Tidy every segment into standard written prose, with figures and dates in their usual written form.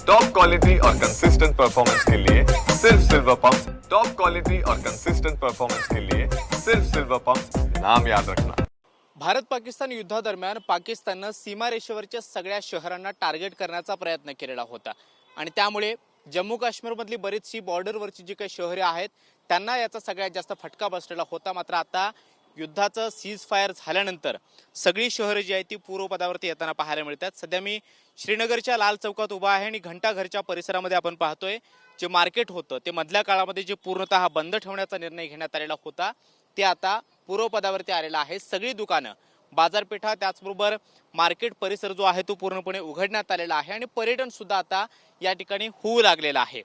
Top quality और consistent performance के लिए सिर्फ सिल्वर पंप। टॉप क्वालिटी और कंसिस्टेंट परफॉर्मेंस के लिए सिर्फ सिल्वर पंप, नाम याद रखना। भारत पाकिस्तान युद्धादरम्यान पाकिस्ताननं सीमारेषेवरच्या सगळ्या शहरांना टार्गेट करण्याचा प्रयत्न केलेला होता आणि त्यामुळे जम्मू काश्मीरमधली बरीचशी बॉर्डरवरची जी काही शहरे आहेत त्यांना याचा सगळ्यात जास्त फटका बसलेला होता। मात्र आता युद्धाचं सीज फायर झाल्यानंतर सगळी शहरे जी आहेत ती पूर्वपदावरती येताना पाहायला मिळतात। सध्या मी श्रीनगरच्या लाल चौकात उभा आहे आणि घंटाघरच्या परिसरामध्ये आपण पाहतोय जे मार्केट होतं ते मधल्या काळामध्ये जे पूर्णतः बंद ठेवण्याचा निर्णय घेण्यात आलेला होता ते आता पूर्वपदावरती आलेला आहे। सगळी दुकानं, बाजारपेठा, त्याचबरोबर मार्केट परिसर जो आहे तो पूर्णपणे उघडण्यात आलेला आहे आणि पर्यटन सुद्धा आता या ठिकाणी होऊ लागलेलं आहे।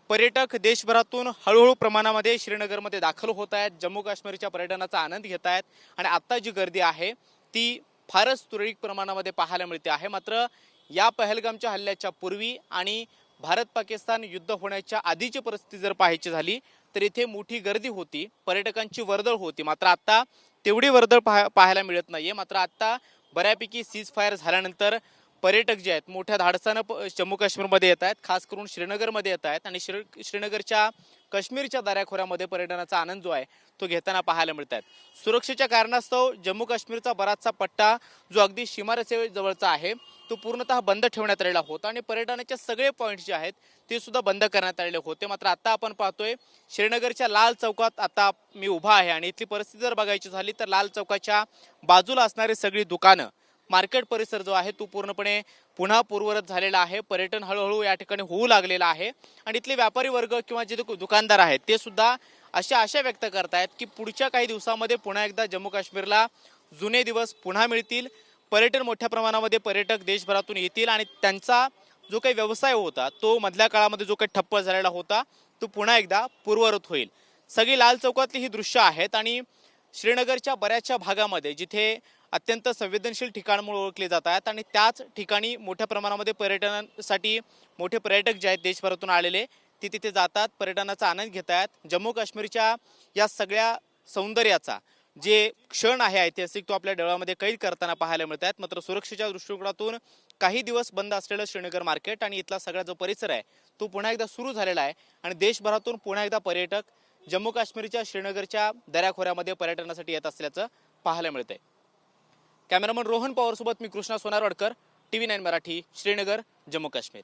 पर्यटक देशभरातून हळूहळू प्रमाणामध्ये श्रीनगरमध्ये दाखल होत आहेत, जम्मू काश्मीरच्या पर्यटनाचा आनंद घेत आहेत आणि आता जी गर्दी आहे ती फारच तुरळक प्रमाणामध्ये पाहायला मिळते आहे। मात्र या पहलगामच्या हल्ल्याच्या पूर्वी आणि भारत पाकिस्तान युद्ध होण्याच्या आधीची परिस्थिती जर पाहायची झाली तर इथे मोठी गर्दी होती, पर्यटकांची वर्दळ होती। मात्र आता तेवढी वर्दळ पाहायला मिळत नाहीये। मात्र आता बऱ्यापैकी सीज फायर झाल्यानंतर पर्यटक जे आहेत मोठ्या धाडसानं जम्मू काश्मीरमध्ये येत आहेत, खास करून श्रीनगरमध्ये येत आहेत आणि श्रीनगरच्या काश्मीरच्या दऱ्याखोऱ्यामध्ये पर्यटनाचा आनंद जो आहे तो घेताना पाहायला मिळत आहे। सुरक्षेच्या कारणास्तव जम्मू काश्मीरचा बराचसा पट्टा जो अगदी सीमारेषेजवळचा आहे तो पूर्णतः बंद ठेवण्यात आलेला होता आणि पर्यटनाचे सगळे पॉईंट जे आहेत ते सुद्धा बंद करण्यात आलेले होते। मात्र आता आपण पाहतोय श्रीनगरच्या लाल चौकात आता मी उभा आहे आणि इथली परिस्थिती जर बघायची झाली तर लाल चौकाच्या बाजूला असणारी सगळी दुकानं, मार्केट परिसर जो आहे तो पूर्णपणे पुन्हा पूर्ववत झालेला आहे। पर्यटन हळूहळू या ठिकाणी होऊ लागलेला आहे आणि इथले व्यापारी वर्ग किंवा जे दुकानदार आहेत ते सुद्धा अशा आशा व्यक्त करतायत की पुढच्या काही दिवसांमध्ये पुन्हा एकदा जम्मू काश्मीरला जुने दिवस पुन्हा मिळतील, पर्यटन मोठ्या प्रमाणामध्ये पर्यटक देशभरातून येतील आणि त्यांचा जो काही व्यवसाय होता तो मधल्या काळामध्ये जो काही ठप्प झालेला होता तो पुन्हा एकदा पूर्ववत होईल। सगळी लाल चौकातली ही दृश्य आहेत आणि श्रीनगरच्या बऱ्याचशा भागामध्ये जिथे अत्यंत संवेदनशील ठिकाण म्हणून ओळखले जात आहेत आणि त्याच ठिकाणी मोठ्या प्रमाणामध्ये पर्यटनासाठी मोठे पर्यटक जे आहेत देशभरातून आलेले ते तिथे जातात, पर्यटनाचा आनंद घेत आहेत। जम्मू काश्मीरच्या या सगळ्या सौंदर्याचा जे क्षण आहे ऐतिहासिक तो आपल्या डोळ्यामध्ये कैद करताना पाहायला मिळत आहेत। मात्र सुरक्षेच्या दृष्टिकोनातून काही दिवस बंद असलेलं श्रीनगर मार्केट आणि इथला सगळा जो परिसर आहे तो पुन्हा एकदा सुरू झालेला आहे आणि देशभरातून पुन्हा एकदा पर्यटक जम्मू काश्मीरच्या श्रीनगरच्या दऱ्याखोऱ्यामध्ये पर्यटनासाठी येत असल्याचं पाहायला मिळतंय। कॅमेरामन रोहन पवार सोबत मी कृष्णा सोनारवाडकर, TV9 मराठी, श्रीनगर, जम्मू काश्मीर।